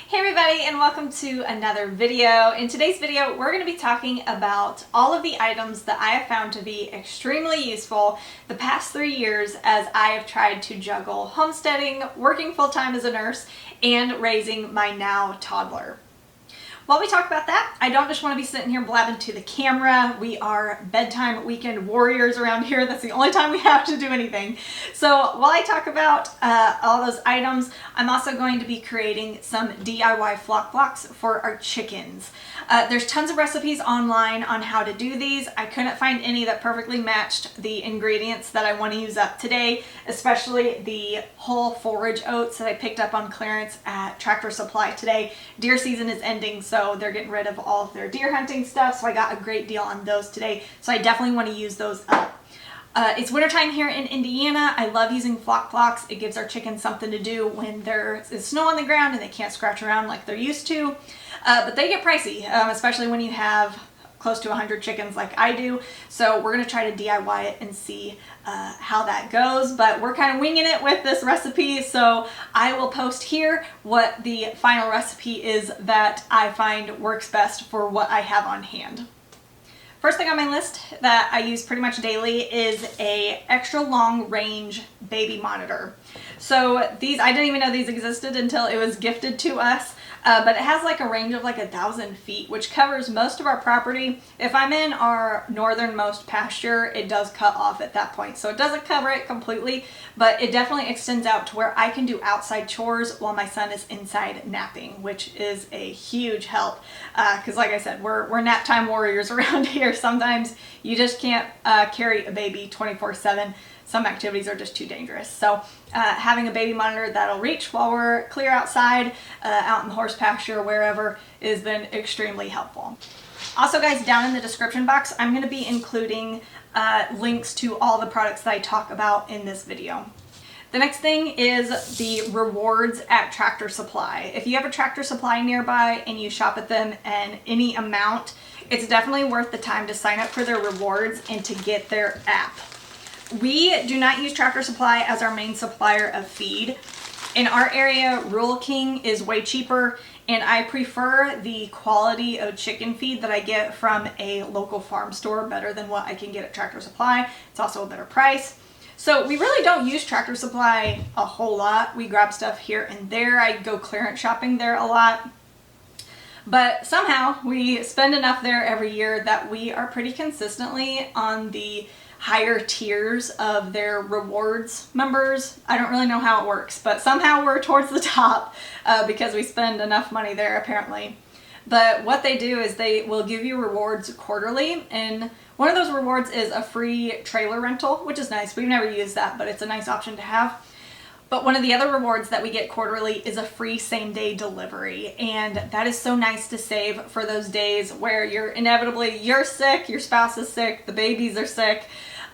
Hey everybody, and welcome to another video. In today's video, we're going to be talking about all of the items that I have found to be extremely useful the past 3 years as I have tried to juggle homesteading, working full-time as a nurse, and raising my now toddler. While we talk about that, I don't just want to be sitting here blabbing to the camera. We are bedtime weekend warriors around here. That's the only time we have to do anything. So while I talk about all those items, I'm also going to be creating some DIY flock blocks for our chickens. There's tons of recipes online on how to do these. I couldn't find any that perfectly matched the ingredients that I want to use up today, especially the whole forage oats that I picked up on clearance at Tractor Supply today. Deer season is ending, so they're getting rid of all of their deer hunting stuff, so I got a great deal on those today. So I definitely want to use those up. It's wintertime here in Indiana. I love using flock blocks. It gives our chickens something to do when there is snow on the ground and they can't scratch around like they're used to. But they get pricey, especially when you have close to 100 chickens like I do. So we're going to try to DIY it and see how that goes. But we're kind of winging it with this recipe. So I will post here what the final recipe is that I find works best for what I have on hand. First thing on my list that I use pretty much daily is a extra long range baby monitor. So these, I didn't even know these existed until it was gifted to us. But it has like a range of like 1,000 feet, which covers most of our property. If I'm in our northernmost pasture, it does cut off at that point. So it doesn't cover it completely, but it definitely extends out to where I can do outside chores while my son is inside napping, which is a huge help. Because like I said, we're nap time warriors around here. Sometimes you just can't carry a baby 24/7. Some activities are just too dangerous. So having a baby monitor that'll reach while we're clear outside, out in the horse pasture, wherever, has been extremely helpful. Also guys, down in the description box, I'm going to be including links to all the products that I talk about in this video. The next thing is the rewards at Tractor Supply. If you have a Tractor Supply nearby and you shop at them and any amount, it's definitely worth the time to sign up for their rewards and to get their app. We do not use Tractor Supply as our main supplier of feed. In our area, Rural King is way cheaper, and I prefer the quality of chicken feed that I get from a local farm store better than what I can get at Tractor Supply. It's also a better price. So we really don't use Tractor Supply a whole lot. We grab stuff here and there. I go clearance shopping there a lot. But somehow we spend enough there every year that we are pretty consistently on the higher tiers of their rewards members. I don't really know how it works, but somehow we're towards the top because we spend enough money there apparently. But what they do is they will give you rewards quarterly, and one of those rewards is a free trailer rental, which is nice. We've never used that, but it's a nice option to have. But one of the other rewards that we get quarterly is a free same-day delivery, and that is so nice to save for those days where you're sick, your spouse is sick, the babies are sick,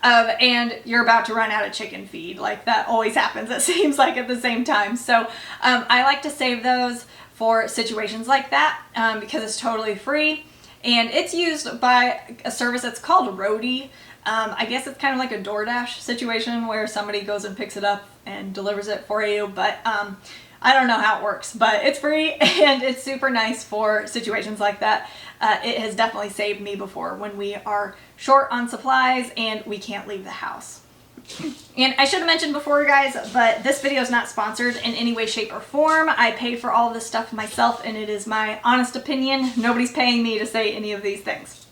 and you're about to run out of chicken feed. Like that always happens, it seems like, at the same time. So I like to save those for situations like that because it's totally free, and it's used by a service that's called Roadie. I guess it's kind of like a DoorDash situation where somebody goes and picks it up and delivers it for you, but I don't know how it works, but it's free and it's super nice for situations like that. It has definitely saved me before when we are short on supplies and we can't leave the house. And I should have mentioned before, guys, but this video is not sponsored in any way, shape, or form. I pay for all of this stuff myself, and it is my honest opinion. Nobody's paying me to say any of these things.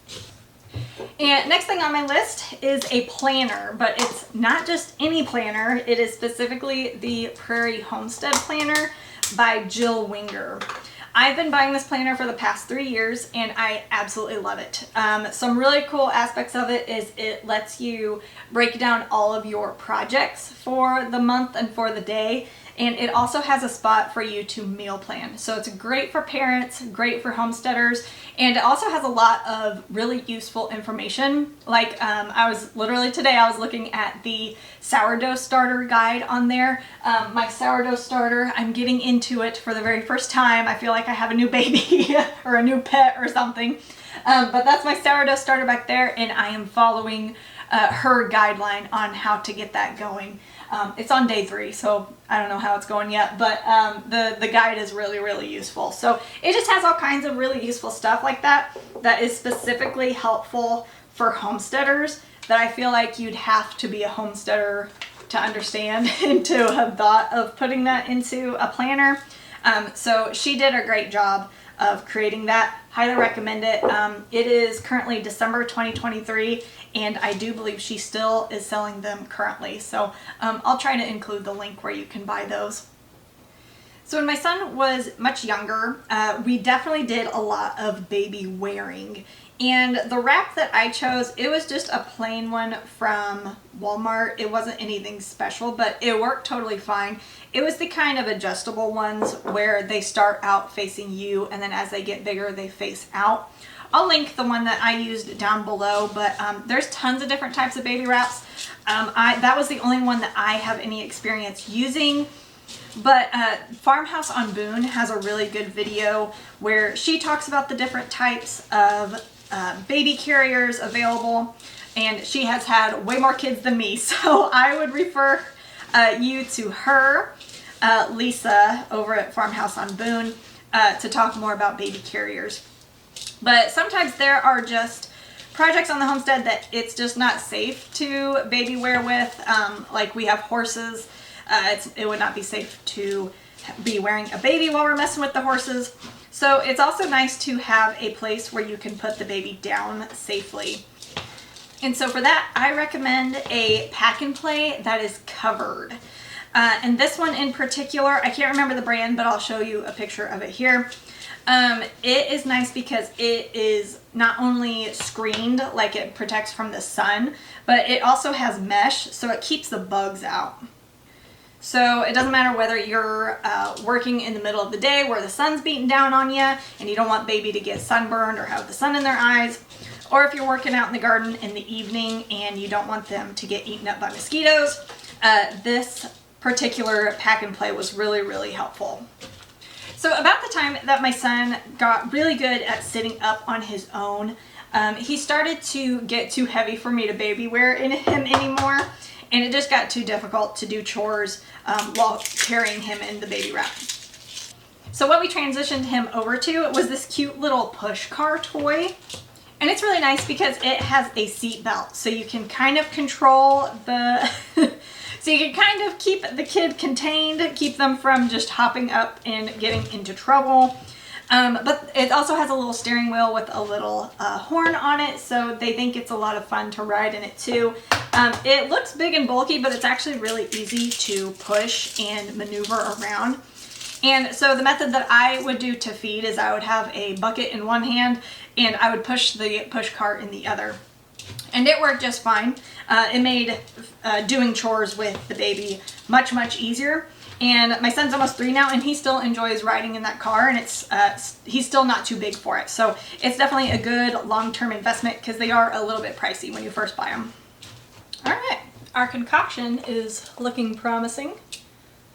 And next thing on my list is a planner, but it's not just any planner. It is specifically the Prairie Homestead planner by Jill Winger. I've been buying this planner for the past 3 years and I absolutely love it. Some really cool aspects of it is it lets you break down all of your projects for the month and for the day. And it also has a spot for you to meal plan. So it's great for parents, great for homesteaders, and it also has a lot of really useful information. Like today I was looking at the sourdough starter guide on there. My sourdough starter, I'm getting into it for the very first time. I feel like I have a new baby or a new pet or something. But that's my sourdough starter back there, and I am following her guideline on how to get that going. It's on day 3, so I don't know how it's going yet, but the guide is really, really useful. So it just has all kinds of really useful stuff like that that is specifically helpful for homesteaders that I feel like you'd have to be a homesteader to understand and to have thought of putting that into a planner. So she did a great job of creating that. Highly recommend it. It is currently December 2023, and I do believe she still is selling them currently. So I'll try to include the link where you can buy those. So when my son was much younger, we definitely did a lot of baby wearing. And the wrap that I chose, it was just a plain one from Walmart. It wasn't anything special, but it worked totally fine. It was the kind of adjustable ones where they start out facing you, and then as they get bigger, they face out. I'll link the one that I used down below, but there's tons of different types of baby wraps. That was the only one that I have any experience using. But Farmhouse on Boone has a really good video where she talks about the different types of baby carriers available, and she has had way more kids than me, so I would refer you to her, Lisa, over at Farmhouse on Boone, to talk more about baby carriers. But sometimes there are just projects on the homestead that it's just not safe to baby wear with. Like we have horses. It would not be safe to be wearing a baby while we're messing with the horses. So it's also nice to have a place where you can put the baby down safely. And so for that, I recommend a pack and play that is covered. And this one in particular, I can't remember the brand, but I'll show you a picture of it here. It is nice because it is not only screened, like it protects from the sun, but it also has mesh, so it keeps the bugs out. So it doesn't matter whether you're working in the middle of the day where the sun's beating down on you and you don't want baby to get sunburned or have the sun in their eyes, or if you're working out in the garden in the evening and you don't want them to get eaten up by mosquitoes, this particular pack and play was really, really helpful. So about the time that my son got really good at sitting up on his own, he started to get too heavy for me to baby wear in him anymore. And it just got too difficult to do chores while carrying him in the baby wrap. So what we transitioned him over to was this cute little push car toy. And it's really nice because it has a seat belt. So you can kind of control the... so you can kind of keep the kid contained, keep them from just hopping up and getting into trouble. But it also has a little steering wheel with a little horn on it, so they think it's a lot of fun to ride in it too. It looks big and bulky, but it's actually really easy to push and maneuver around. And so the method that I would do to feed is I would have a bucket in one hand and I would push the push cart in the other. And it worked just fine. It made doing chores with the baby much, much easier. And my son's almost 3 now, and he still enjoys riding in that car, and he's still not too big for it. So it's definitely a good long-term investment because they are a little bit pricey when you first buy them. All right, our concoction is looking promising.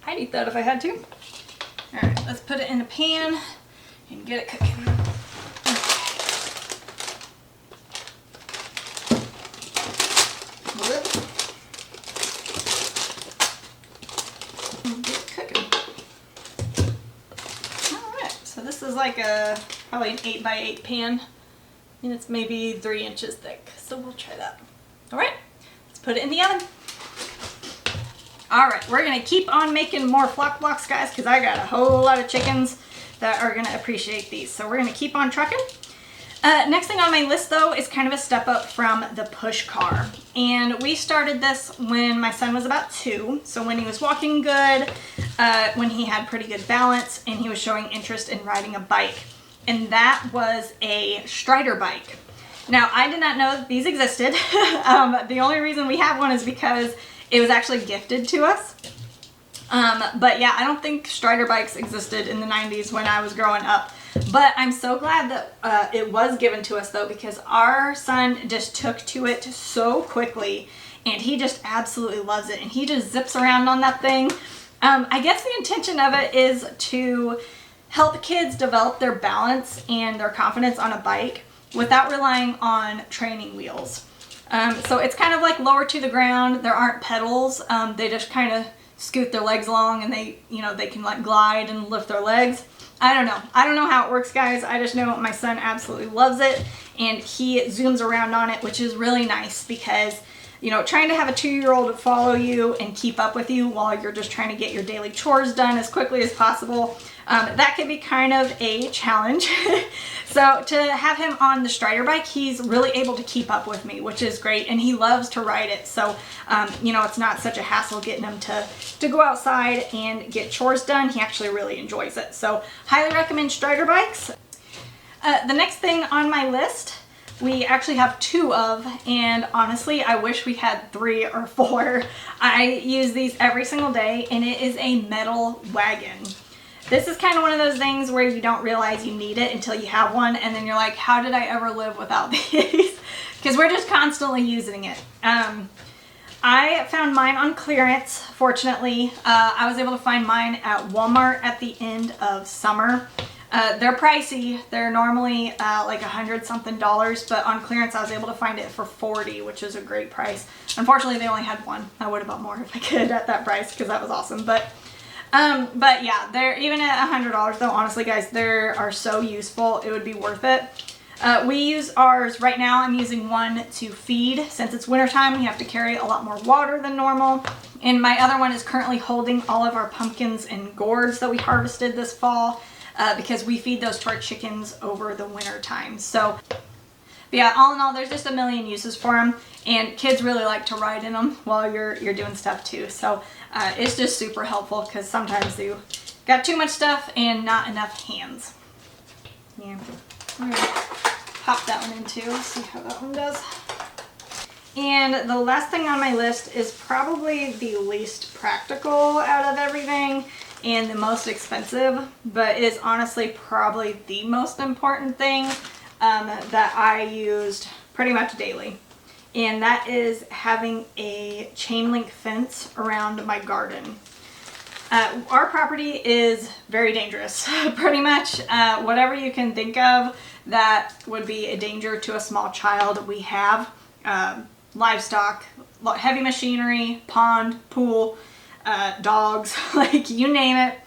I'd eat that if I had to. All right, let's put it in a pan and get it cooking. This is like probably an 8x8 pan, and it's maybe 3 inches thick, so we'll try that. All right, let's put it in the oven. All right, we're gonna keep on making more flock blocks, guys, because I got a whole lot of chickens that are gonna appreciate these, so we're gonna keep on trucking. Next thing on my list, though, is kind of a step up from the push car. And we started this when my son was about 2. So when he was walking good, when he had pretty good balance, and he was showing interest in riding a bike. And that was a Strider bike. Now, I did not know that these existed. The only reason we have one is because it was actually gifted to us. But yeah, I don't think Strider bikes existed in the 90s when I was growing up. But I'm so glad that it was given to us, though, because our son just took to it so quickly, and he just absolutely loves it, and he just zips around on that thing. I guess the intention of it is to help kids develop their balance and their confidence on a bike without relying on training wheels. So it's kind of like lower to the ground. There aren't pedals. They just kind of scoot their legs along, and they can like glide and lift their legs. I don't know how it works, guys. I just know my son absolutely loves it, and he zooms around on it, which is really nice because, trying to have a 2-year-old follow you and keep up with you while you're just trying to get your daily chores done as quickly as possible, that can be kind of a challenge. So to have him on the Strider bike, he's really able to keep up with me, which is great, and he loves to ride it. So, it's not such a hassle getting him to go outside and get chores done. He actually really enjoys it. So highly recommend Strider bikes. The next thing on my list, we actually have 2 of, and honestly, I wish we had 3 or 4. I use these every single day, and it is a metal wagon. This is kind of one of those things where you don't realize you need it until you have one, and then you're like, how did I ever live without these? Because we're just constantly using it. I found mine on clearance, fortunately. I was able to find mine at Walmart at the end of summer. They're pricey. They're normally like $100-something, but on clearance I was able to find it for $40, which is a great price. Unfortunately, they only had one. I would have bought more if I could at that price because that was awesome. But yeah, they're even at $100 though. Honestly, guys, they are so useful. It would be worth it. We use ours right now. I'm using one to feed. Since it's wintertime, we have to carry a lot more water than normal. And my other one is currently holding all of our pumpkins and gourds that we harvested this fall. Because we feed those to our chickens over the winter time. So yeah, all in all, there's just a million uses for them, and kids really like to ride in them while you're doing stuff too. So it's just super helpful because sometimes you got too much stuff and not enough hands. Yeah, I'm gonna pop that one in too, see how that one does. And the last thing on my list is probably the least practical out of everything and the most expensive, but is honestly probably the most important thing that I used pretty much daily. And that is having a chain link fence around my garden. Our property is very dangerous. Pretty much whatever you can think of that would be a danger to a small child, we have. Livestock, heavy machinery, pond, pool, dogs, like you name it.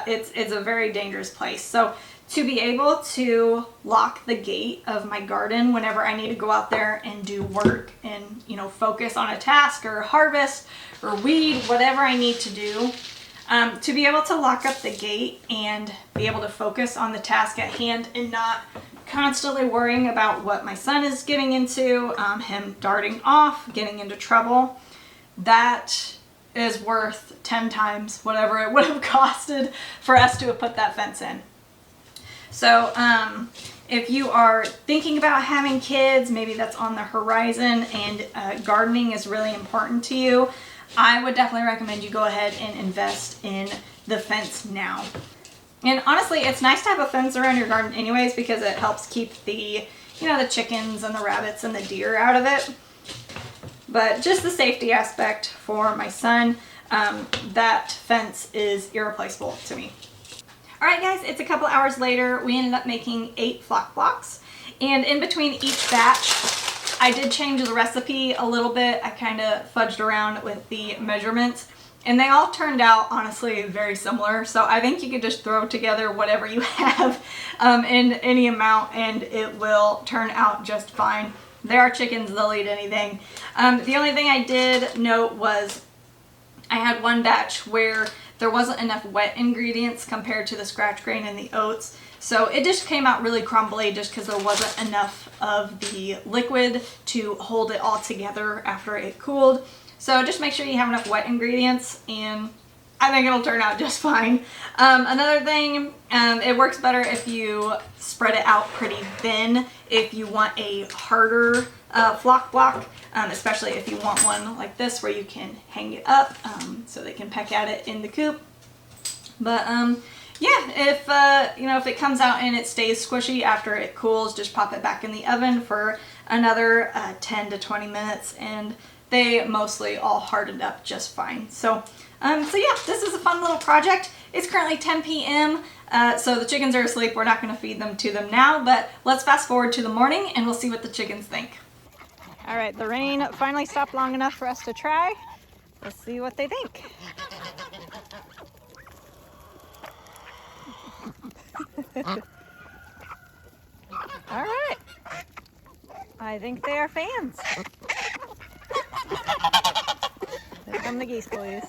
It's a very dangerous place. So to be able to lock the gate of my garden whenever I need to go out there and do work and, focus on a task or harvest or weed, whatever I need to do, to be able to lock up the gate and be able to focus on the task at hand and not constantly worrying about what my son is getting into, him darting off, getting into trouble, that is worth 10 times whatever it would have costed for us to have put that fence in. So if you are thinking about having kids, maybe that's on the horizon, and gardening is really important to you, I would definitely recommend you go ahead and invest in the fence now. And honestly, it's nice to have a fence around your garden anyways because it helps keep the, the chickens and the rabbits and the deer out of it. But just the safety aspect for my son, that fence is irreplaceable to me. Alright guys, it's a couple hours later. We ended up making 8 flock blocks. And in between each batch, I did change the recipe a little bit. I kind of fudged around with the measurements. And they all turned out, honestly, very similar. So I think you could just throw together whatever you have in any amount and it will turn out just fine. There are chickens, they'll eat anything. The only thing I did note was I had one batch where there wasn't enough wet ingredients compared to the scratch grain and the oats. So it just came out really crumbly just because there wasn't enough of the liquid to hold it all together after it cooled. So just make sure you have enough wet ingredients and I think it'll turn out just fine. Another thing, it works better if you spread it out pretty thin if you want a harder flock block, especially if you want one like this where you can hang it up so they can peck at it in the coop. But yeah, if it comes out and it stays squishy after it cools, just pop it back in the oven for another 10 to 20 minutes and they mostly all hardened up just fine. So yeah, this is a fun little project. It's currently 10 p.m. So the chickens are asleep. We're not going to feed them to them now, but let's fast forward to the morning and we'll see what the chickens think. All right, the rain finally stopped long enough for us to try. Let's see what they think. All right. I think they are fans. Here come the geese, boys.